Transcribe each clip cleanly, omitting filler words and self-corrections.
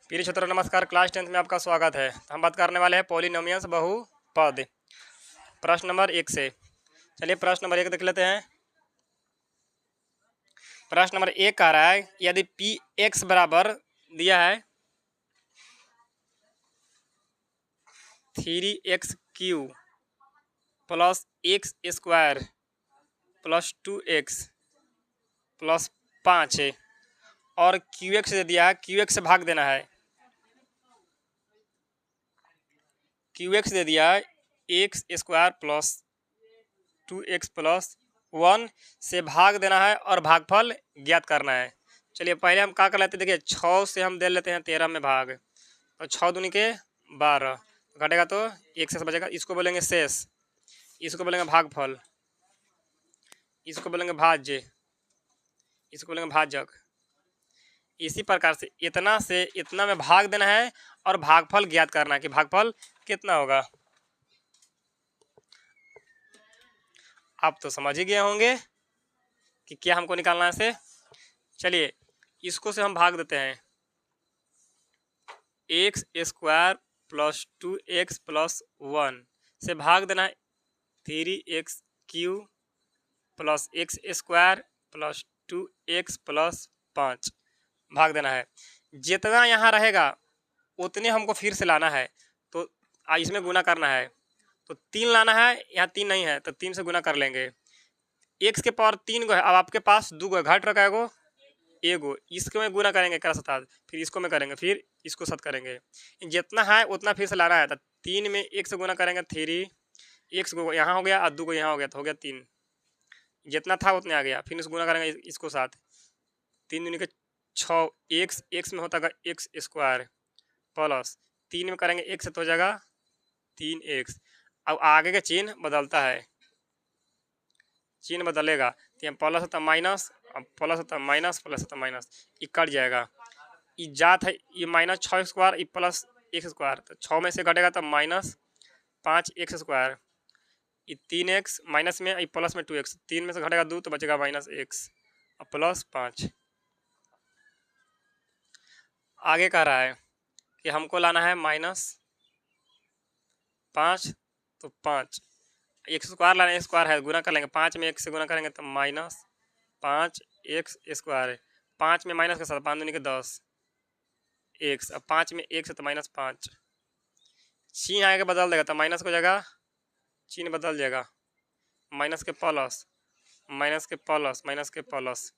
प्रिय छात्रों नमस्कार। क्लास 10th में आपका स्वागत है। हम बात करने वाले हैं पॉलिनोमियल्स बहुपद। प्रश्न नंबर 1 से चलिए प्रश्न नंबर 1 देख लेते हैं। प्रश्न नंबर 1 कह रहा है यदि पी एक्स बराबर दिया है 3x³ plus x square plus 2x plus 5 और क्यू एक्स दे दिया है, क्यू एक्स से भाग देना है। क्यू एक्स दे दिया है x square plus 2x plus 1 से भाग देना है और भागफल ज्ञात करना है। चलिए पहले हम क्या कर लेते हैं, देखिए 6 से हम दे लेते हैं 13 में भाग, तो 6 दूनी के 12 घटेगा तो 1 से बचेगा। इसको बोलेंगे शेष, इसको बोलेंगे भागफल, इसको बोलेंगे भाज्य, इसको बोलेंगे भाजक। इसी प्रकार से इतना में भाग देना है और भागफल ज्ञात करना है कि भागफल कितना होगा। आप तो समझ ही गए होंगे कि क्या हमको निकालना है इसे। चलिए इसको से हम भाग देते हैं, x square plus 2x plus 1 से भाग देना है 3x³ plus x square plus 2x plus 5 भाग देना है। जितना यहाँ रहेगा उतने हमको फिर से लाना है, तो इसमें गुना करना है। तो 3 लाना है, यहाँ 3 नहीं है तो 3 से गुना कर लेंगे। एक्स के पावर 3 गो है, अब आपके पास 2 गो घट रखा है एगो, इसको में गुना करेंगे कर साथ, फिर इसको में करेंगे, फिर इसको साथ करेंगे। जितना है उतना फिर से लाना है। तो 3 में 1 से गुना करेंगे 3, एक्स को यहाँ हो गया और 2 को यहाँ हो गया, तो हो गया 3। जितना था उतने आ गया, फिर इसको गुना करेंगे इसको साथ, 3 दूनी के 6, एक्स में होता है एक्स स्क्वायर प्लस 3 में करेंगे एक्स तो हो जाएगा 3x। अब आगे का चिन्ह बदलता है, चिन्ह बदलेगा तो यहाँ प्लस होता माइनस, अब प्लस होता माइनस, प्लस होता माइनस, ये कट जाएगा। ये जात है, ये माइनस 6 स्क्वायर, ये प्लस एक्स स्क्वायर, तो 6 में से घटेगा तो माइनस 5x स्क्वायर, ये 3x माइनस में, ये प्लस में 2x, 3 में से घटेगा 2 तो बचेगा माइनस x और प्लस 5। आगे कह रहा है कि हमको लाना है -5, तो 5 एक्स स्क्वायर लाना है, स्क्वायर है गुना कर लेंगे, 5 में 1 से गुना करेंगे तो -5x स्क्वायर, 5 में माइनस के साथ 5 दूनी के 10 एक्स, अब 5 में 1 से तो -5, चिन्ह आगे बदल देगा तो माइनस को जाएगा, चिन्ह बदल जाएगा, माइनस के प्लस, माइनस के प्लस, माइनस के प्लस,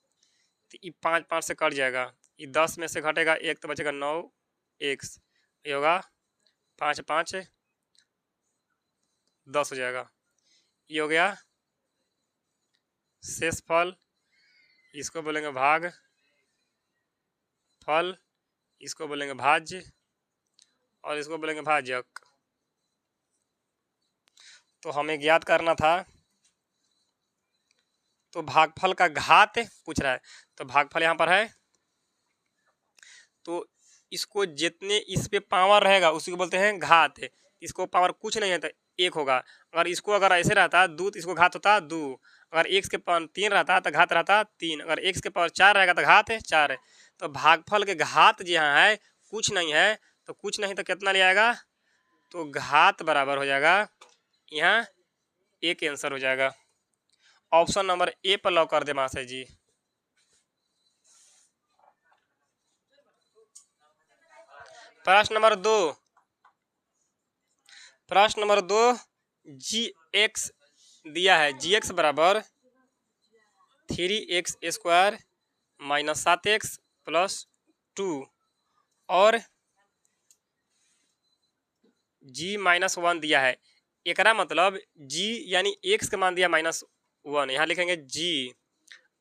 तो ये 5 से कट जाएगा, ये 10 में से घटेगा 1 तो बचेगा 9x, ये होगा 5 5 10 हो जाएगा। ये हो गया शेषफल, इसको बोलेंगे भाग फल, इसको बोलेंगे भाज्य और इसको बोलेंगे भाजक। तो हमें ज्ञात करना था, तो भागफल का घात पूछ रहा है, तो भागफल यहाँ पर है, तो इसको जितने इस पे पावर रहेगा उसी को बोलते हैं घात। इसको पावर कुछ नहीं है तो 1 होगा। अगर ऐसे रहता 2 तो इसको घात होता 2, अगर x के पावर 3 रहता तो घात रहता 3, अगर x के पावर 4 रहेगा तो घात है 4 है। तो भागफल के घात जो यहाँ है कुछ नहीं है, तो कुछ नहीं तो कितना ले आएगा, तो घात बराबर हो जाएगा यहाँ 1 आंसर हो जाएगा। ऑप्शन नंबर ए पर लॉक कर दे मास्टर जी। प्रश्न नंबर 2, प्रश्न नंबर 2 gx दिया है, gx बराबर 3x square minus 7x plus 2 और g -1 दिया है। एकरा मतलब g यानी x का मान दिया -1, यहाँ लिखेंगे g,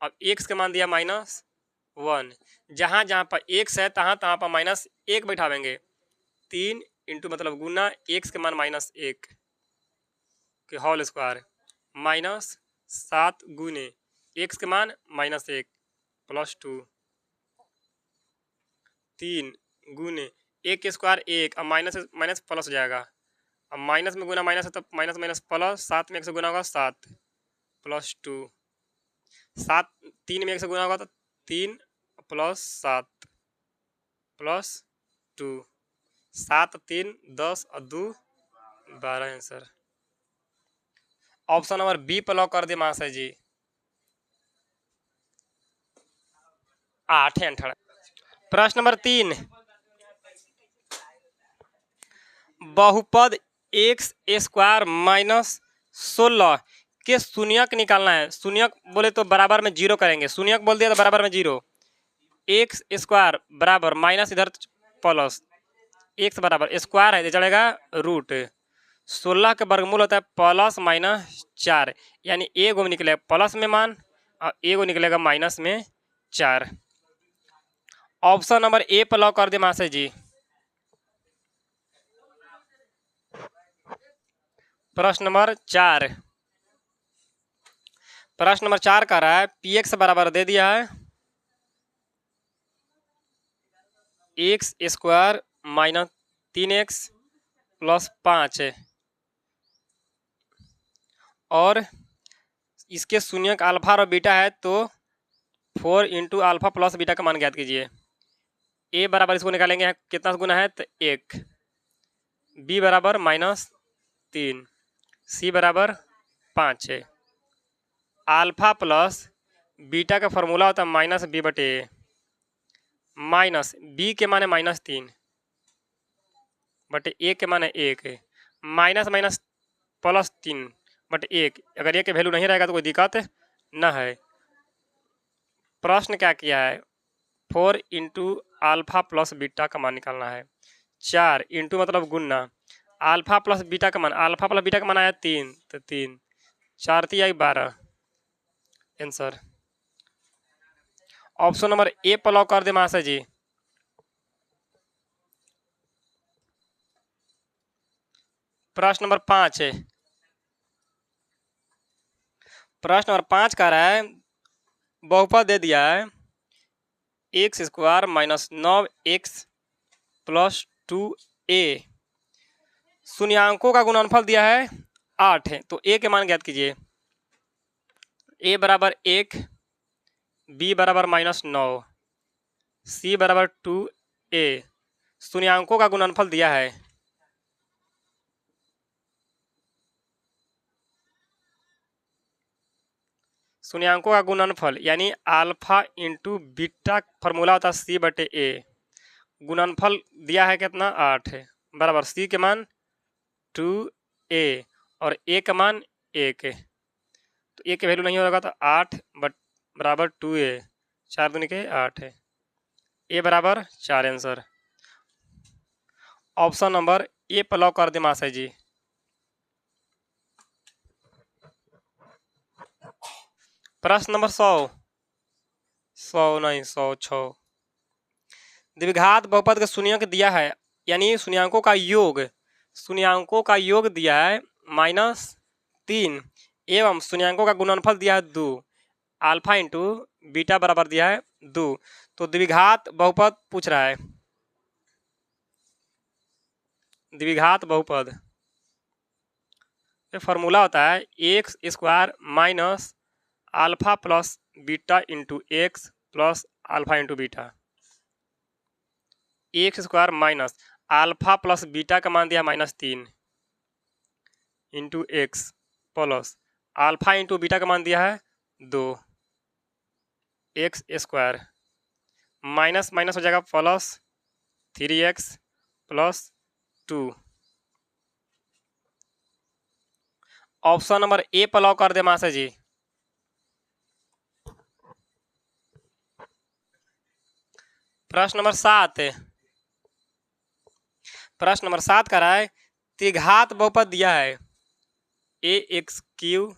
अब x का मान दिया -1, जहाँ जहाँ पर x है तहाँ तहाँ पर -1 बैठावेंगे, 3 इंटू मतलब गुना x के मान -1 के होल स्क्वायर -7 गुने x के मान -1 प्लस 2, 3 गुने 1 के स्क्वायर 1, अब माइनस प्लस हो जाएगा, अब माइनस में गुना माइनस है तो माइनस माइनस प्लस, 7 में 1 से गुना होगा 7 प्लस 2, 3 में 1 से गुना होगा तो 3 प्लस 7 प्लस 2। 7 3 10 और 2 12 आंसर। ऑप्शन नंबर बी पर लॉक कर दे महाशय जी। 8 है 18। प्रश्न नंबर 3, बहुपद एक्स स्क्वायर माइनस 16 के शून्यक निकालना है। शून्यक बोले तो बराबर में जीरो करेंगे, शून्यक बोल दिया तो बराबर में जीरो। एक्स स्क्वायर बराबर माइनस इधर प्लस, एक्स बराबर स्क्वायर है तो चलेगा रूट, 16 के वर्गमूल होता है प्लस माइनस 4, यानी ए गो में निकलेगा प्लस में मान और ए गो निकलेगा माइनस में 4। ऑप्शन नंबर ए पर लॉक कर दे महाशय जी। प्रश्न नंबर 4, प्रश्न नंबर 4 कह रहा है पी एक्स बराबर दे दिया है x square minus 3x plus 5 है, और इसके शून्यक अल्फा और बीटा है तो 4 इंटू अल्फा प्लस बीटा का मान ज्ञात कीजिए। ए बराबर इसको निकालेंगे कितना गुना है तो 1, बी बराबर -3, सी बराबर 5 है। अल्फा प्लस बीटा का फॉर्मूला होता है माइनस बी बटे ए, माइनस बी के माने -3 बटे ए के माने 1 है, माइनस माइनस प्लस 3 बटे 1। अगर ए के वैल्यू नहीं रहेगा तो कोई दिक्कत न है। प्रश्न क्या किया है 4 इंटू अल्फा प्लस बीटा का मान निकालना है। 4 इंटू मतलब गुना, अल्फा प्लस बीटा का मान, अल्फा प्लस बीटा का मान आया 3 तो 3, 4 3 आई 12 आंसर। ऑप्शन नंबर ए पर लॉक कर दे महाशय जी। प्रश्न नंबर 5 है, प्रश्न नंबर 5 कह रहा है बहुपद दे दिया है x square minus 9x plus 2a, शून्यांकों का गुणनफल दिया है 8 है, तो a के मान ज्ञात कीजिए। a बराबर 1, b बराबर -9, c बराबर 2a, शून्यांकों का गुणनफल दिया है शून्यांकों का गुणनफल यानी अल्फा इंटू बीटा फॉर्मूला होता है सी बटे ए, गुणनफल दिया है कितना 8 है, बराबर सी के मान 2a और ए का मान 1 है, तो ए के वैल्यू नहीं होगा तो 8 बराबर 2a, 4 दूनी के 8 है, ए बराबर 4 आंसर। ऑप्शन नंबर ए पर लॉक कर दे महाशय जी। प्रश्न नंबर 100 नहीं 106, द्विघात बहुपद का शून्यक दिया है यानी शून्यांकों का योग, शून्यांकों का योग दिया है -3 एवं शून्यांकों का गुणनफल दिया है 2, अल्फा इंटू बीटा बराबर दिया है 2, तो द्विघात बहुपद पूछ रहा है। द्विघात बहुपद फॉर्मूला होता है x square minus alpha plus beta into x plus alpha into beta, x square minus alpha plus beta का मान दिया -3 into x plus alpha into beta का मान दिया है 2, एक्स स्क्वायर माइनस माइनस हो जाएगा plus 3x plus 2। Option number A पर लॉक कर दे महाशय जी। प्रश्न नंबर 7 है, प्रश्न नंबर 7 कह रहा है त्रिघात बहुपद दिया है ax³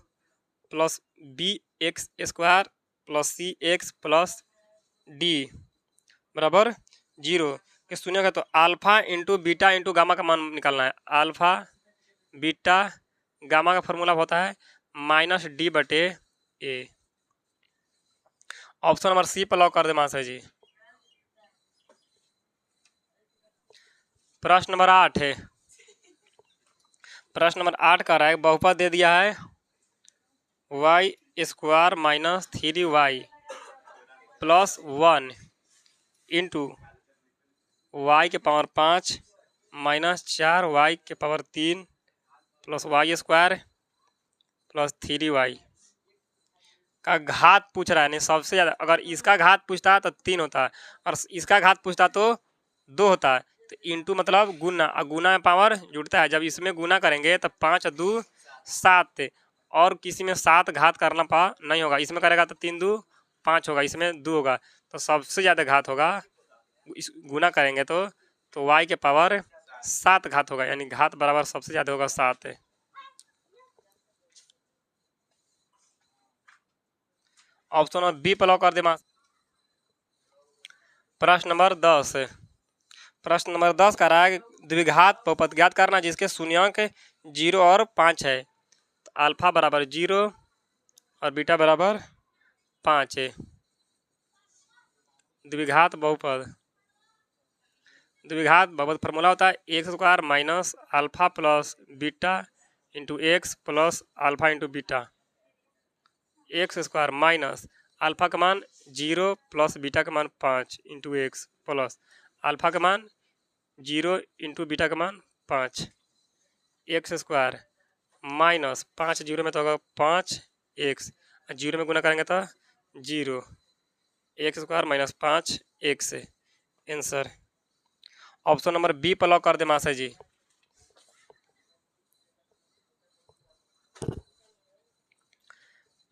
plus bx square plus cx plus d बराबर 0 के शून्य का, तो alpha into beta into gamma का मान निकालना है। अल्फा बीटा गामा का फॉर्मूला होता है -d बटे a। ऑप्शन नंबर सी पर लॉक कर दे महाशय जी। प्रश्न नंबर 8 है, प्रश्न नंबर 8 कह रहा है बहुपद दे दिया है y square minus 3y plus 1 into y के पावर 5 माइनस 4 वाई के power 3 plus y square plus 3y का घात पूछ रहा है। नहीं सबसे ज़्यादा, अगर इसका घात पूछता तो 3 होता और इसका घात पूछता तो 2 होता। तो इंटू मतलब गुना, और गुना में पावर जुड़ता है। जब इसमें गुना करेंगे तो 5 और 2 7, और किसी में 7 घात करना पा नहीं होगा। इसमें करेगा तो 3 2 5 होगा, इसमें 2 होगा। तो सबसे ज़्यादा घात होगा इस गुना करेंगे तो y के पावर 7 घात होगा, यानी घात बराबर सबसे ज़्यादा होगा 7। ऑप्शन नंबर बी पर लॉक कर दे। प्रश्न नंबर 10। प्रश्न नंबर 10 का रहा है द्विघात बहुपद ज्ञात करना जिसके शून्यांक 0 और 5 है। तो अल्फा बराबर 0 और बीटा बराबर 5 है। द्विघात बहुपद, द्विघात बहुपद फार्मूला होता है x square minus alpha plus beta into x plus alpha into beta. X square minus alpha का मान 0 प्लस बीटा का मान 5 इंटू एक्स प्लस अल्फा का मान 0 इंटू बीटा का मान 5। एक्स स्क्वायर माइनस 5 0 में तो होगा 5 एक्स, 0 में गुना करेंगे तो 0 x square minus 5 x. Answer option number B पर लॉक कर दे मासा जी।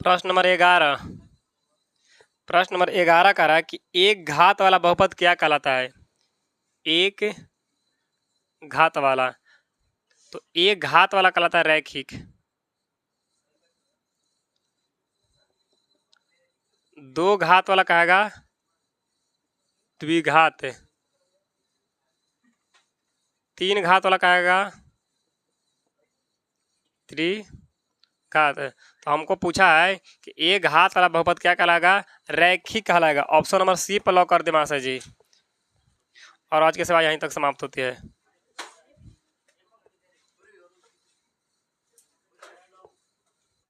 प्रश्न नंबर 11। प्रश्न नंबर 11 कह रहा है कि एक घात वाला बहुपद क्या कहलाता है। एक घात वाला, तो एक घात वाला कहलाता है रैखिक। दो घात वाला कहेगा द्विघात। तीन घात वाला कहेगा त्रिघात। तो हमको पूछा है कि एक घात वाला बहुपद क्या कहलाएगा, रैखिक कहलाएगा। ऑप्शन नंबर सी पर लॉक कर दे मासा जी। और आज की सेवा यहीं तक समाप्त होती है।